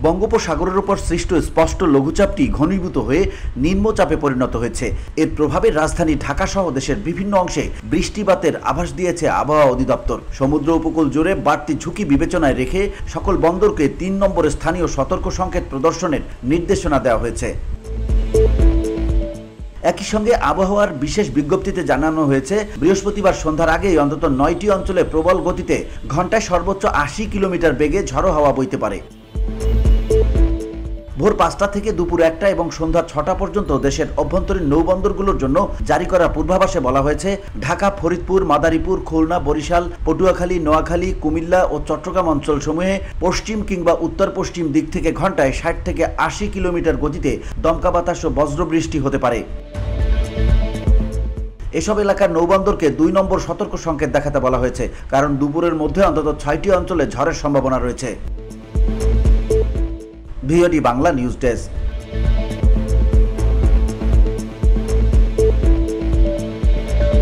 বঙ্গোপসাগরের উপর সৃষ্ট স্পষ্ট লঘুচাপটি ঘনীভূত হয়ে নিম্নচাপে পরিণত হয়েছে। এর প্রভাবে রাজধানী ঢাকা সহ দেশের বিভিন্ন অংশে বৃষ্টিপাতের আভাস দিয়েছে আবহাওয়া অধিদপ্তর। সমুদ্র উপকূল জুড়ে বাড়তি ঝুঁকি বিবেচনায় রেখে সকল বন্দরকে ৩ নম্বরে স্থানীয় সতর্ক সংকেত প্রদর্শনের নির্দেশনা দেওয়া হয়েছে। একই সঙ্গে আবহাওয়ার বিশেষ বিজ্ঞপ্তিতে জানানো হয়েছে, বৃহস্পতিবার সন্ধ্যার আগেই অন্তত ৯টি অঞ্চলে প্রবল গতিতে ঘন্টায় সর্বোচ্চ ৮০ কিলোমিটার বেগে ঝড়ো হাওয়া বইতে পারে। ভোর ৫টা থেকে দুপুর ১টা এবং সন্ধ্যা ৬টা পর্যন্ত দেশের অভ্যন্তরীণ নৌবন্দরগুলোর জন্য জারি করা পূর্বাভাসে বলা হয়েছে, ঢাকা, ফরিদপুর, মাদারীপুর, খুলনা, বরিশাল, পটুয়াখালী, নোয়াখালী, কুমিল্লা ও চট্টগ্রাম অঞ্চলসমূহে পশ্চিম কিংবা উত্তর পশ্চিম দিক থেকে ঘন্টায় ৬০ থেকে ৮০ কিলোমিটার গতিতে দমকা বাতাস ও বজ্রবৃষ্টি হতে পারে। এসব এলাকার নৌবন্দরকে ২ নম্বর সতর্ক সংকেত দেখাতে বলা হয়েছে, কারণ দুপুরের মধ্যে অন্তত ৬টি অঞ্চলে ঝড়ের সম্ভাবনা রয়েছে। VOD Bangla news desk.